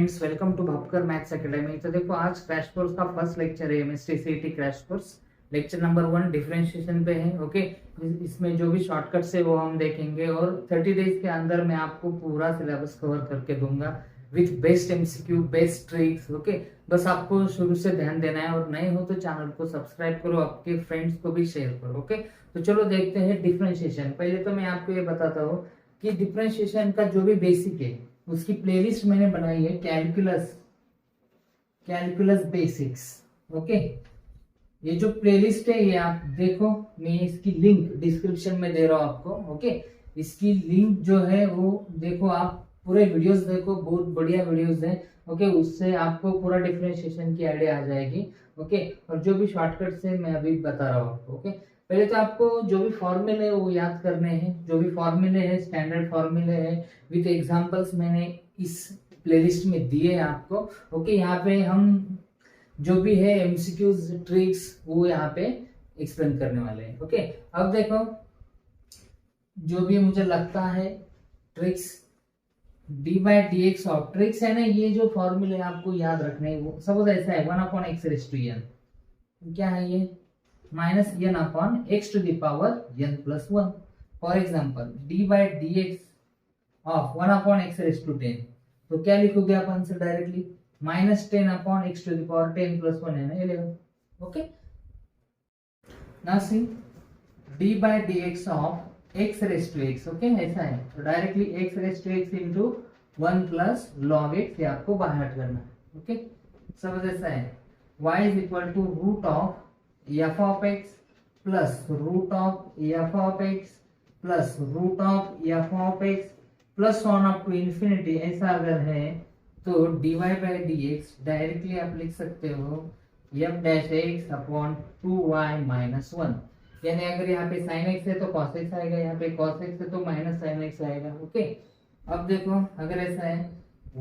Friends, welcome to Bhapkar Maths Academy. तो देखो, आज क्रैश कोर्स का फर्स्ट लेक्चर है, chemistry CET crash course. Lecture number 1 differentiation पे है। ओके, इसमें जो भी शॉर्टकट्स है वो हम देखेंगे और 30 डेज के अंदर मैं आपको पूरा सिलेबस कवर करके दूंगा with best MCQ, best tricks. Okay, बस आपको शुरू से ध्यान देना है और नए हो तो चैनल को सब्सक्राइब करो, आपके फ्रेंड्स को भी शेयर करो। ओके, तो चलो देखते हैं डिफरेंशिएशन। पहले तो मैं आपको ये बताता हूँ कि डिफरेंशिएशन का जो भी बेसिक है उसकी प्लेलिस्ट मैंने बनाई है, कैलकुलस बेसिक्स। ओके, ये जो प्लेलिस्ट है ये आप देखो, मैं इसकी लिंक डिस्क्रिप्शन में दे रहा हूं आपको। ओके, इसकी लिंक जो है वो देखो, आप पूरे वीडियोस देखो, बहुत बढ़िया वीडियोस हैं। ओके, उससे आपको पूरा डिफरेंशिएशन की आइडिया आ जाएगी। ओके, और जो भी शॉर्टकट से मैं अभी बता रहा हूँ आपको। ओके, पहले तो आपको जो भी फॉर्मूले है वो याद करने हैं। जो भी फॉर्मूले है, स्टैंडर्ड फॉर्मूले है विद एग्जांपल्स मैंने इस प्लेलिस्ट में दिए हैं आपको। ओके, यहाँ पे हम जो भी है एमसीक्यूज, ट्रिक्स वो यहाँ पे एक्सप्लेन करने वाले हैं। ओके, अब देखो, जो भी मुझे लगता है ट्रिक्स d/dx ऑफ ट्रिक्स है ना, ये जो फॉर्मूले आपको याद रखने हैं वो सपोज ऐसा है 1/x⁻n। क्या है ये? Minus n upon x to the power n plus 1। For example d/dx of 1/x⁻10, तो क्या लिखोगे आप answer directly? Minus 10 upon x to the power 10 plus 1 है ना, 11। Okay, now see d/dx of x⁻x। Okay, ऐसा है तो directly x⁻x into 1 plus log x, ये आपको बाहर करना है। ओके, सब ऐसा है y is equal to root of f of x plus root of f of x plus root of f of x plus on up to infinity. ऐसा अगर है तो dy/dx डायरेक्टली आप लिख सकते हो f' अपॉन 2y माइनस 1। यानी अगर यहाँ पे sin x है तो cos x आएगा, यहाँ पे cos x है तो माइनस sin x आएगा। ओके, अब देखो, अगर ऐसा है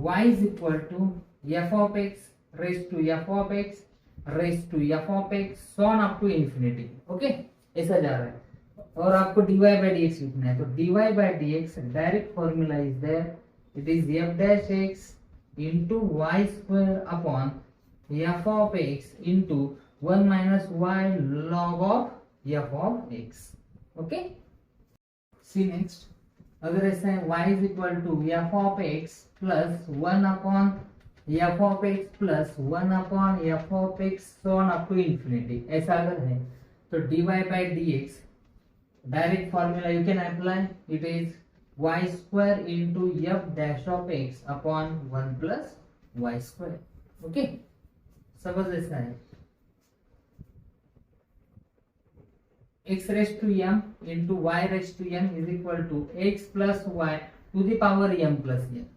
y is equal to f of x raise to f of x raise to f of x so on up to infinity. Okay, ऐसा जा रहा है और आपको dy/dx लिखना है। तो dy/dx direct formula is there, it is f' into y square upon f of x into 1 minus y log of f of x। Okay, see next, अगर ऐसा है y is equal to f of x plus 1 upon f of x plus 1 upon f of x so on up to infinity, ऐसा अगर है तो dy/dx direct formula you can apply, it is y square into f dash of x upon 1 plus y square। Okay, suppose ऐसा है x raised to m into y raised to n is equal to x plus y to the power m plus n।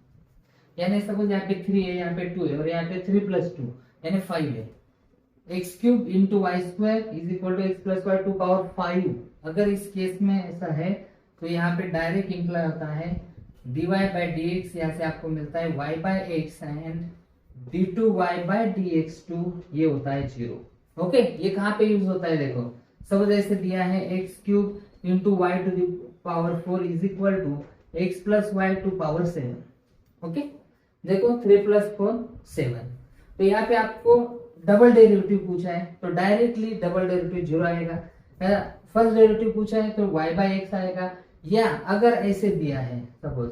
यानी suppose यहाँ पे 3 है, यहाँ पे 2 है और यहाँ पे 3 plus 2 यानी 5 है। x cube into y square is equal to x plus y to power 5। अगर इस केस में ऐसा है तो यहाँ पे डायरेक्ट इंप्लाई होता है dy/dx, यहाँ से आपको मिलता है y/x एंड d2y/dx2 ये होता है 0। ओके, ये कहाँ पे यूज होता है? देखो, सपोज ऐसे दिया है x cube into y to the power 4 is equal to x plus y to power 7। Okay, देखो 3 प्लस 4 7। तो यहाँ पे आपको डबल डेरिवेटिव पूछा है तो डायरेक्टली डबल डेरिवेटिव 0 आएगा। फर्स्ट डेरिवेटिव पूछा है तो y/x आएगा, या अगर ऐसे दिया है सपोज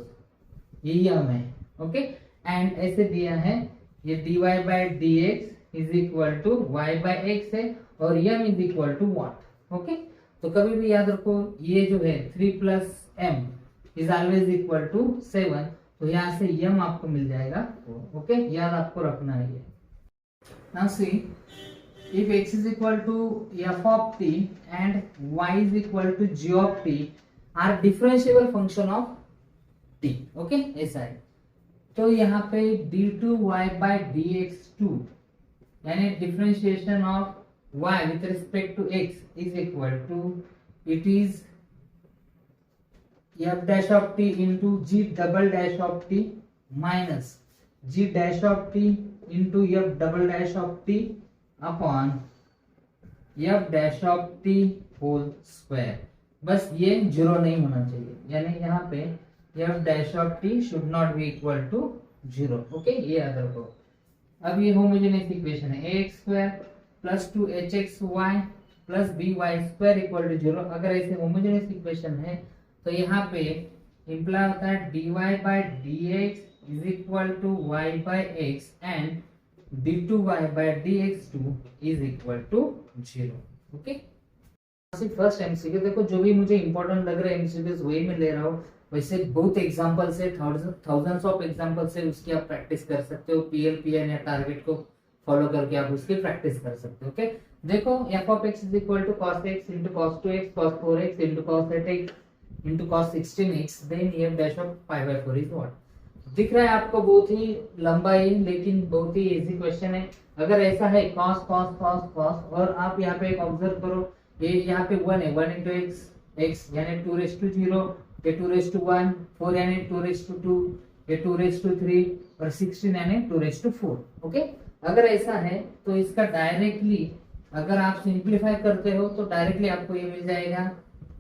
ये यम है। ओके, एंड ऐसे दिया है ये dy/dx is equal to y/x है और m is equal to what. Okay, तो कभी भी याद रखो ये जो है 3 plus m is always equal to 7, तो यहाँ से m आपको मिल जाएगा। ओके, याद आपको रखना है ये। Now see, if x is equal to f of t and y is equal to g of t are differentiable function of t। Okay, ऐसा है तो यहाँ पे d2y/dx2 यानी differentiation of y with respect to x is equal to, it is f dash of t into g double dash of t minus g dash of t into f double dash of t अपॉन f dash of t whole square. बस ये 0 नहीं होना चाहिए, यानी यहाँ पे f dash of t should not be equal to 0। Okay, ये याद रखो। अब ये होमोजेनियस इक्वेशन है ax square plus 2hxy plus by square equal to 0। अगर ऐसे होमोजेनियस इक्वेशन है तो यहाँ पे इंप्लाई होता है dy by dx is equal to y by x and d2y by dx2 is equal to 0। Okay, first MCQ देखो, जो भी मुझे इंपॉर्टेंट लग रहा है एमसीक्यूज वही मैं ले रहा हूँ। वैसे बहुत एग्जांपल से थाउजेंड्स ऑफ एग्जांपल से उसकी आप प्रैक्टिस कर सकते हो। पीएल या टारगेट को फॉलो करके आप उसकी प्रैक्टिस कर सकते हो। ओके, देखो f of x is equal to cos x into cos 2x cos 4x into cos 8x into cos 16x then f dash of pi by 4 is what. दिख रहा है आपको, बहुत ही लंबा है लेकिन बहुत ही इजी क्वेश्चन है। अगर ऐसा है cos cos cos cos और आप यहाँ पे एक ऑब्जर्व करो, ये यहाँ पे 1 है, 1 into x यानी 2 raised to 0, ये 2 raised to 1, 4 यानी 2 raised to 2, ये 2 raised to 3 और 16 यानी 2 raised to 4। ओके, अगर ऐसा है तो इसका डायरेक्टली अगर आप सिंप्लीफाई करते हो तो डायरेक्टली आपको ये मिल जाएगा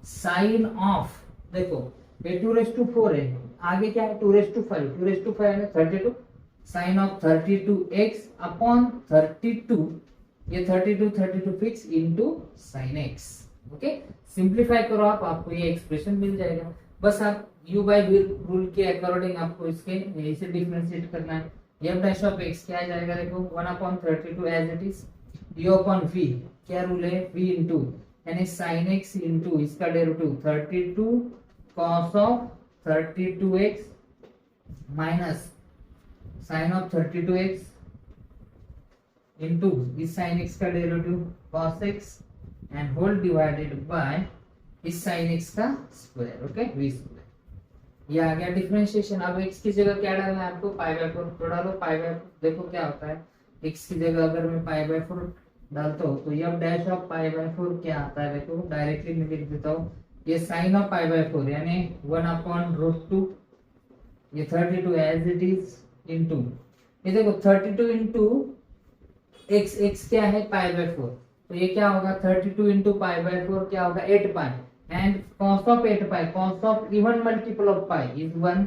साइन ऑफ, देखो ये 2 raised to 4 है, आगे क्या है 2 raised to 5, 2 raised to 5 यानी 32, साइन ऑफ 32x अपॉन 32, ये 32 fix into sin x। Okay, simplify करो आप, आपको ये एक्सप्रेशन मिल जाएगा। बस आप u बाय v रूल के अकॉर्डिंग आपको इसके इसे डिफरेंशिएट करना है। f डैश ऑफ x क्या आ जाएगा, देखो 1/32 as it is, u upon v क्या रूल है, v इनटू यानी sin x इनटू इसका derivative 32 cos of 32x minus sin of 32x into इस sin x का derivative cos x and whole divided by इस sin x का square. Okay, v square, ये आ गया डिफरेंशिएशन। अब x की जगह क्या डालना है आपको, पाई बाय 4 तो डालो। पाई बाय, देखो क्या होता है, x की जगह अगर मैं पाई बाय 4 डालता हूँ तो f dash of pi by 4 क्या आता है, देखो डायरेक्टली मैं लिख देता हूँ, ये sin ऑफ पाई बाय 4 यानी 1/√2, ये 32 एज इट इज इनटू ये देखो 32 इनटू x क्या है पाई बाय 4, तो ये क्या होगा 32 इंटू पाई बाय 4 क्या होगा 8 pi and cos of 8 pi, cos of even multiple of pi is 1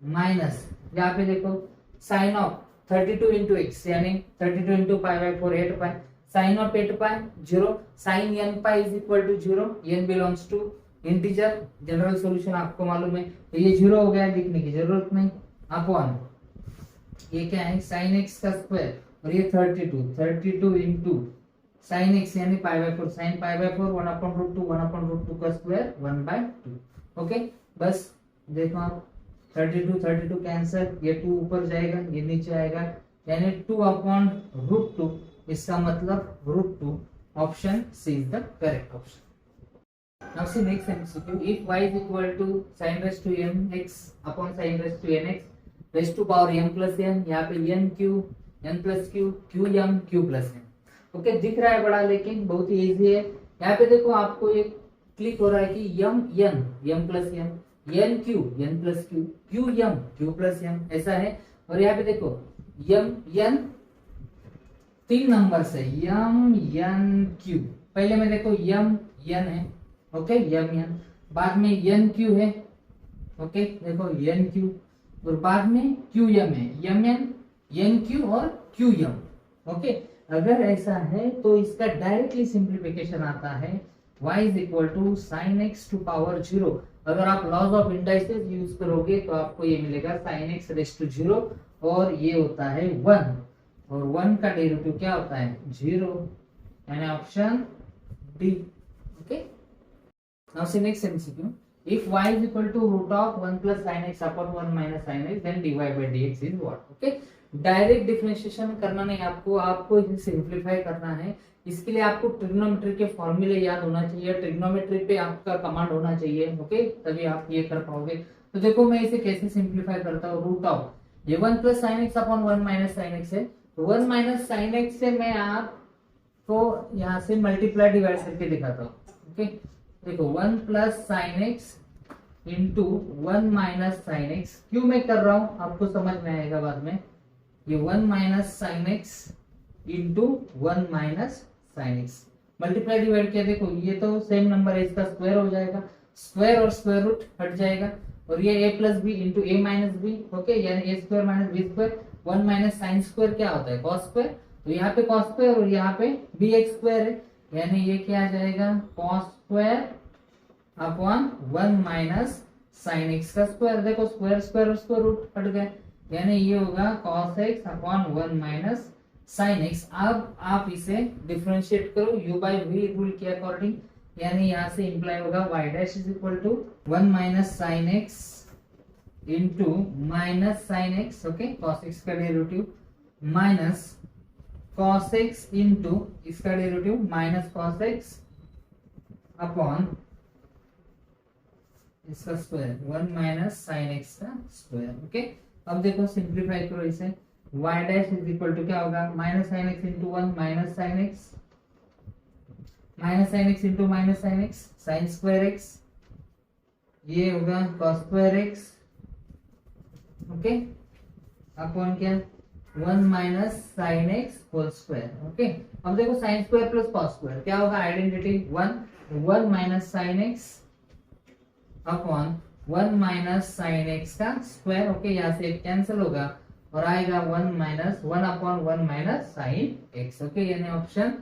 minus यहाँ पे देखो साइन ऑफ 32 इंटू एक्स यानी 32 into pi by 4 8 pi, sine of 8 pi 0, sine n pi is equal to 0, n belongs to integer, general solution आपको मालूम है, तो ये 0 हो गया, लिखने की जरूरत नहीं, अपॉन ये क्या है साइन x का स्क्वायर और ये 32 इंटू साइन x यानी पाई बाय 4, साइन पाई बाय 4 1/√2 का स्क्वायर 1/2। ओके, बस देखो आप 32 कैंसिल, ये 2 ऊपर जाएगा, ये नीचे आएगा, यानी 2/√2, इसका मतलब √2। Option C is the correct option. Now see next MCQ. If y is equal to sin raised to mx upon sin raised to nx raised to power m plus n, यहाँ पे n plus q, qm q plus n। Okay, दिख रहा है बड़ा लेकिन बहुत ही easy है। यहाँ पे देखो आपको एक क्लिक हो रहा है कि m plus n, n plus q, qm q plus m ऐसा है। और यहाँ पे देखो n 3 नंबर से m n q, पहले में देखो m n है, ओके n, बाद में n q है, ओके देखो n q, और बाद में qm है, mn n q और qm। ओके, अगर ऐसा है तो इसका डायरेक्टली सिंप्लीफिकेशन आता है y is equal to sine x to power 0। अगर आप लॉज ऑफ इंडाइसेस यूज करोगे तो आपको ये मिलेगा साइन x रेज टू 0 और ये होता है 1 और 1 का डेरिवेटिव क्या होता है 0, यानी option D. Okay, now see next MCQ. If y is equal to root of 1 plus sin x upon 1 minus sin x, then dy by dx is what? Okay, direct differentiation करना नहीं, आपको इसे simplify करना है। इसके लिए आपको trigonometry के फॉर्मूले याद होना चाहिए, ट्रिग्नोमेट्री पे आपका कमांड होना चाहिए, ओके, तभी आप ये कर पाओगे। तो देखो मैं इसे कैसे सिंप्लीफाई करता हूँ, रूट ऑफ ये 1 plus sine x upon 1 minus sine x है, 1 माइनस साइन एक्स से मैं आपको यहाँ से मल्टीप्लाई डिवाइड करके दिखाता हूँ। ओके, देखो 1 plus sine x into 1 minus sine x, क्यों मैं कर रहा हूं आपको समझ में आएगा बाद में। ये 1 minus sine x into 1 minus sine x multiply divide किया, देखो ये तो सेम नंबर है, इसका स्क्वायर हो जाएगा, स्क्वायर और स्क्वायर रूट हट जाएगा, और ये a plus B into A minus B, okay, यानी A square minus B square, 1 minus sine square क्या होता है कॉस स्क्वायर, तो यहाँ पे कॉस स्क्वायर और यहाँ पे बी एक्स स्क्वायर है, यानी ये क्या आ जाएगा cos square upon 1 minus sine x का स्क्वायर। देखो स्क्वायर स्क्वायर और स्क्वायर रूट हट गए, यानी ये होगा cos x upon 1 minus sine X. अब आप इसे डिफरेंशिएट करो u बाई v रूल के अकॉर्डिंग, यानी यहाँ से इंप्लाई होगा y dash is equal to 1 minus sine x into minus sine X, okay, cos X का derivative minus cos X into इसका derivative minus cos x upon इसका square 1 minus sine x का square, okay. अब देखो simplify करो इसे, y dash is equal to क्या होगा minus sine x into 1 minus sine x into minus sine x sine square x, ये होगा cos square x, okay, upon क्या 1 minus sine x whole square, okay. अब देखो sine square plus cos square क्या होगा identity 1 minus sine x upon 1 minus sine x का square, okay, यहाँ से कैंसिल होगा और आएगा 1 minus 1 upon 1 minus sine X, okay, यानी option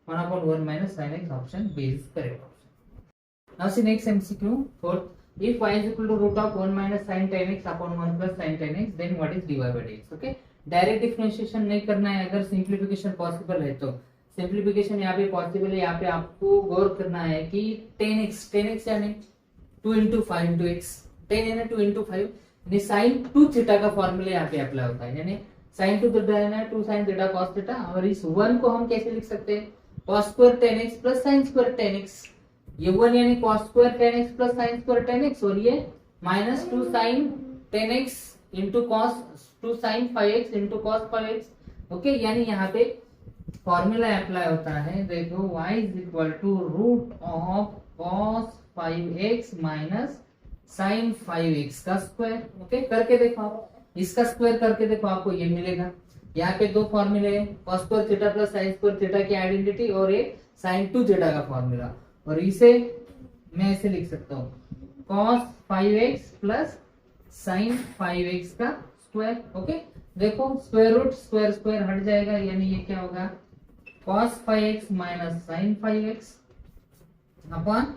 1 upon 1 minus sine X option B is correct option. Now see next MCQ fourth, if y is equal to root of 1 minus sin tan x upon 1 plus sin tan x then what is dy by dx, okay. Direct differentiation नहीं करना है, अगर simplification possible है तो simplification यहाँ पे possible है, यहाँ पे आपको गौर करना है कि tan x यानी 2 into 5 into x, tan यानी 2 into 5 यानी sin 2 थीटा का फॉर्मूला यहाँ पे अप्लाई होता है, यानी sin 2 थीटा है 2 sin थीटा cos थीटा, और इस 1 को हम कैसे लिख सकते हैं cos square tan x plus sin square tan x, ये 1 यानी cos square tan x plus sin square tan x, और ये माइनस 2 sin tan x इंटू cos 2 sin 5x इंटू cos 5x, ओके, यानी यहाँ पे फॉर्मूला अप्लाई होता है, देखो y is equal to root of cos 5x minus sine 5x का स्क्वायर, ओके, करके देखो आप, इसका स्क्वायर करके देखो आपको ये मिलेगा। यहाँ पे दो फॉर्मूले हैं, cos square theta plus sin square theta की आइडेंटिटी और एक sin 2 थीटा का फॉर्मूला, और इसे मैं ऐसे लिख सकता हूँ cos 5x plus sin 5x का स्क्वायर, ओके। देखो स्क्वायर रूट स्क्वायर स्क्वायर हट जाएगा, यानी ये क्या होगा cos 5x minus sin 5x upon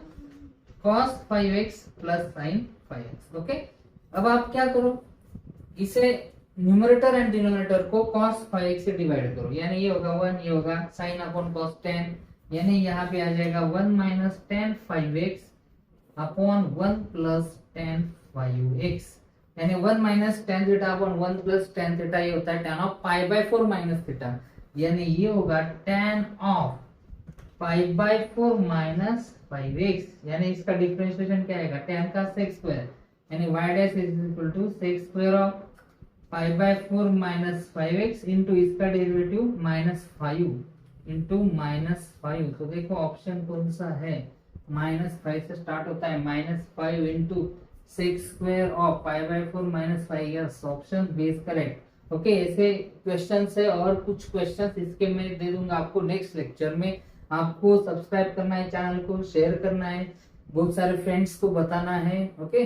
cos 5x plus sin 5x, okay. अब आप क्या करो, इसे न्यूमरेटर एंड डिनोमिनेटर को cos 5x से डिवाइड करो, यानी ये होगा 1, ये होगा sin अपॉन cos 10, यानी यहाँ पे आ जाएगा 1 minus tan 5x upon 1 plus tan 5x, यानी 1 minus tan theta upon 1 plus tan theta, ये होता है tan of pi by 4 minus theta, यानी ये होगा tan of pi by 4 minus 5x, यानी इसका डिफरेंशिएशन क्या आएगा tan का sec स्क्वायर, यानी y dash is equal to sec square of pi by 4 minus 5x into इसका डेरिवेटिव माइनस 5 इंटू माइनस 5, तो देखो ऑप्शन कौन सा है, माइनस 5 से स्टार्ट होता है, minus 5 into sec square of pi by 4 minus 5, yes option B is correct, okay. ऐसे क्वेश्चंस है और कुछ क्वेश्चंस इसके मैं दे दूंगा आपको नेक्स्ट लेक्चर में। आपको सब्सक्राइब करना है, चैनल को शेयर करना है, बहुत सारे फ्रेंड्स को बताना है, ओके।